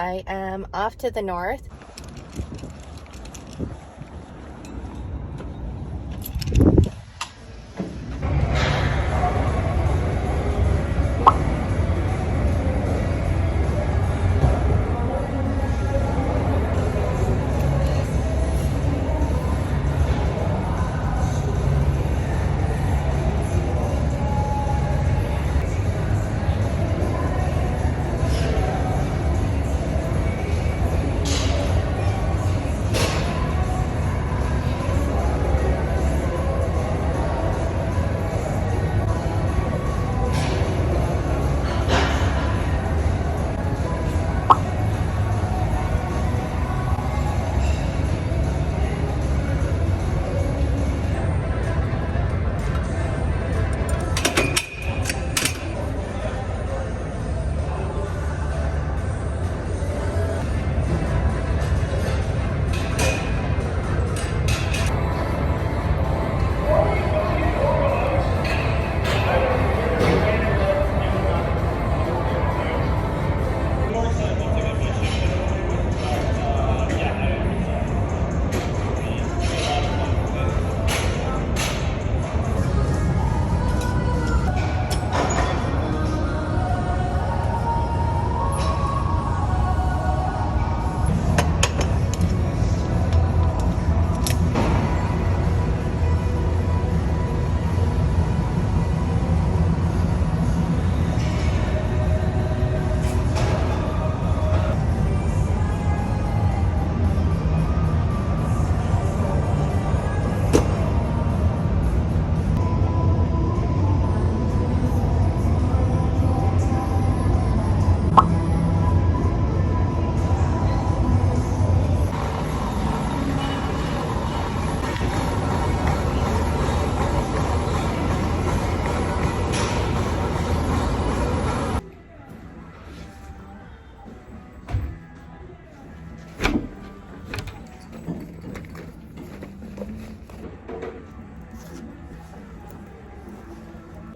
I am off to the north.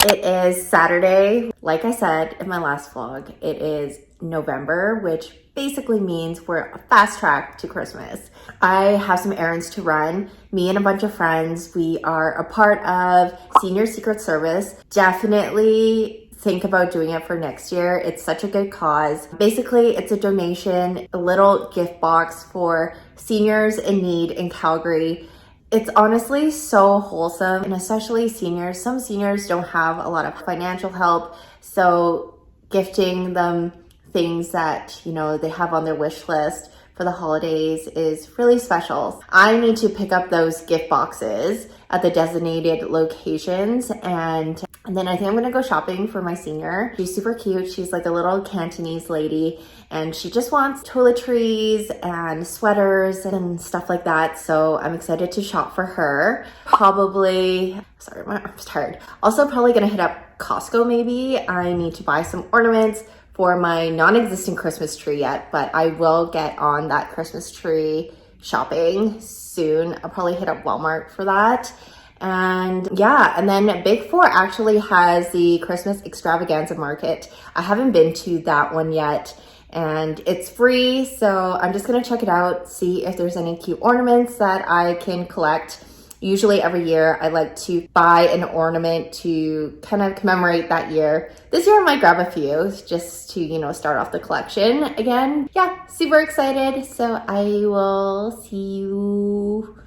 It is Saturday. Like I said in my last vlog, it is November, which basically means we're a fast track to Christmas. I have some errands to run. Me and a bunch of friends, we are a part of Senior Secret Service. Definitely think about doing it for next year. It's such a good cause. Basically, it's a donation, a little gift box for seniors in need in Calgary. It's honestly so wholesome, and especially seniors. Some seniors don't have a lot of financial help, so gifting them things that, you know, they have on their wish list for the holidays is really special. I need to pick up those gift boxes at the designated locations, and then I think I'm gonna go shopping for my senior. She's super cute. She's like a little Cantonese lady, and she just wants toiletries and sweaters and stuff like that. So I'm excited to shop for her. Probably, sorry, my arm's tired. Also probably gonna hit up Costco maybe. I need to buy some ornaments for my non-existent Christmas tree yet, but I will get on that Christmas tree shopping soon. I'll probably hit up Walmart for that. And yeah, and then Big Four actually has the Christmas extravaganza market. I haven't been to that one yet, and it's free, so I'm just gonna check it out, see if there's any cute ornaments that I can collect. Usually every year I like to buy an ornament to kind of commemorate that year. This year I might grab a few just to, you know, start off the collection again. Yeah, super excited. So I will see you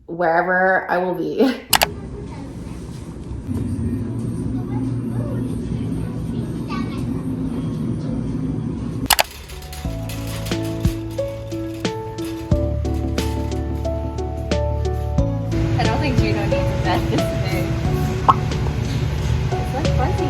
wherever I will be. I don't think Juno needs a bed this day. It's like fuzzy.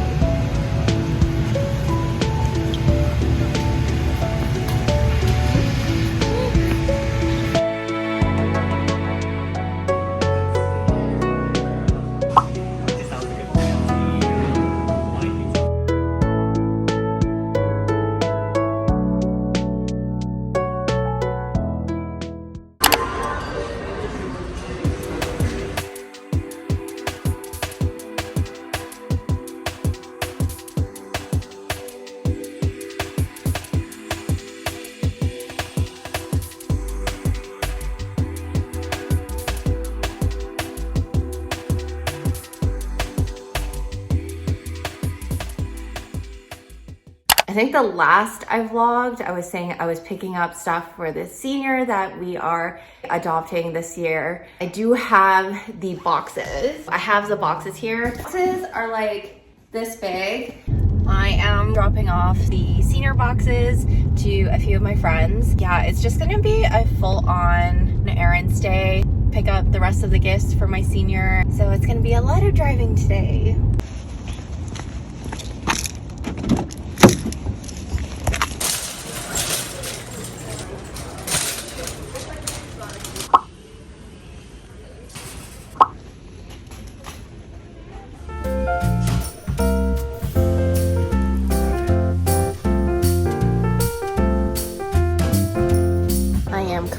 I think the last I vlogged, I was saying I was picking up stuff for the senior that we are adopting this year. I do have the boxes. I have the boxes here. Boxes are like this big. I am dropping off the senior boxes to a few of my friends. Yeah, it's just gonna be a full-on errands day. Pick up the rest of the gifts for my senior. So it's gonna be a lot of driving today.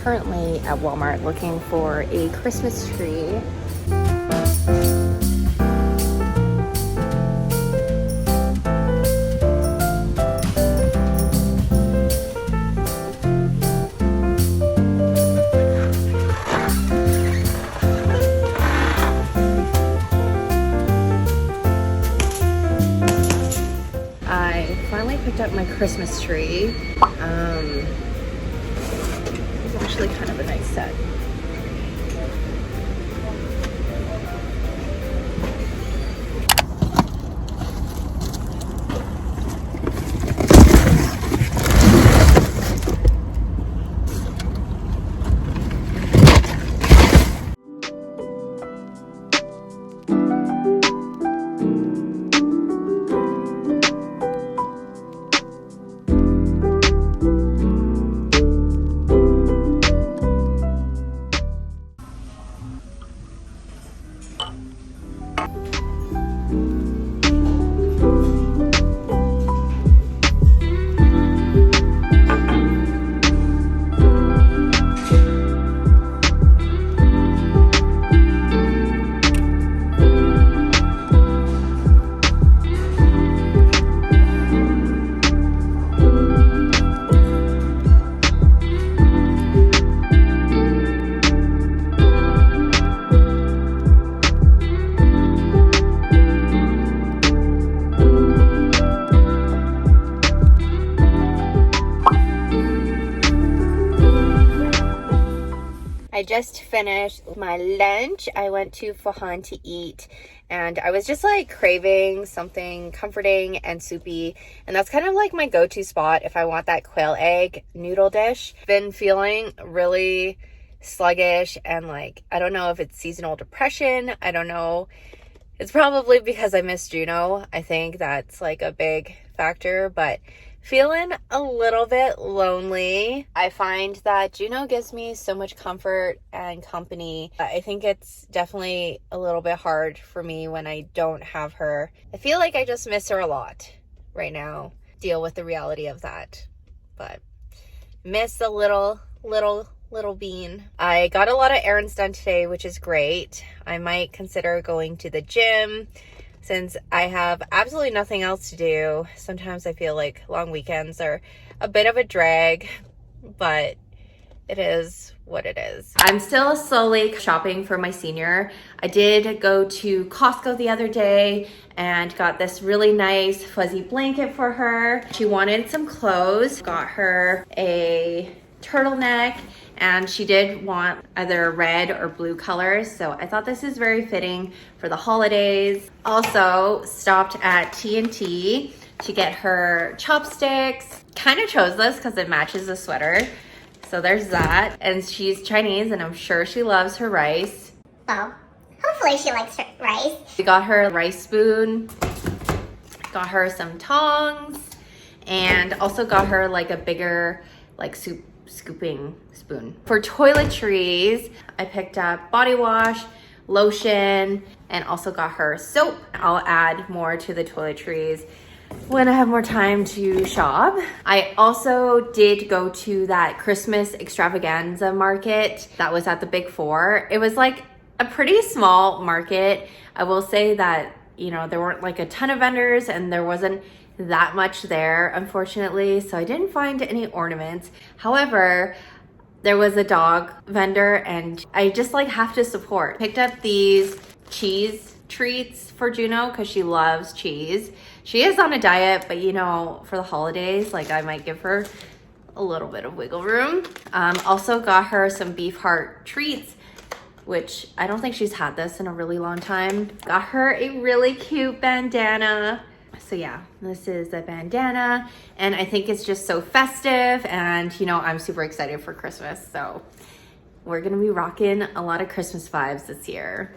Currently at Walmart looking for a Christmas tree. I finally picked up my Christmas tree. Actually kind of a nice set. I just finished my lunch. I went to Fahan to eat and I was just like craving something comforting and soupy, and that's kind of like my go-to spot if I want that quail egg noodle dish. Been feeling really sluggish and like, I don't know if it's seasonal depression. I don't know. It's probably because I miss Juno. I think that's like a big factor, but feeling a little bit lonely. I find that Juno gives me so much comfort and company. I think it's definitely a little bit hard for me when I don't have her. I feel like I just miss her a lot right now. Deal with the reality of that. But miss a little bean. I got a lot of errands done today, which is great. I might consider going to the gym since I have absolutely nothing else to do. Sometimes I feel like long weekends are a bit of a drag, but it is what it is. I'm still slowly shopping for my senior. I did go to Costco the other day and got this really nice fuzzy blanket for her. She wanted some clothes. Got her a turtleneck, and she did want either red or blue colors, so I thought this is very fitting for the holidays. Also stopped at T&T to get her chopsticks. Kind of chose this because it matches the sweater, so there's that. And she's Chinese and I'm sure she loves her rice. Well, hopefully she likes her rice. We got her a rice spoon, got her some tongs, and also got her like a bigger like soup scooping spoon. For toiletries, I picked up body wash, lotion, and also got her soap. I'll add more to the toiletries when I have more time to shop. I also did go to that Christmas extravaganza market that was at the Big Four. It was like a pretty small market. I will say that, you know, there weren't like a ton of vendors and there wasn't that much there, unfortunately, so I didn't find any ornaments. However, there was a dog vendor and I just like have to support. Picked up these cheese treats for Juno because she loves cheese. She is on a diet, but you know, for the holidays, like I might give her a little bit of wiggle room. Also got her some beef heart treats, which I don't think she's had this in a really long time. Got her a really cute bandana. So yeah, this is a bandana, and I think it's just so festive, and you know, I'm super excited for Christmas. So we're gonna be rocking a lot of Christmas vibes this year.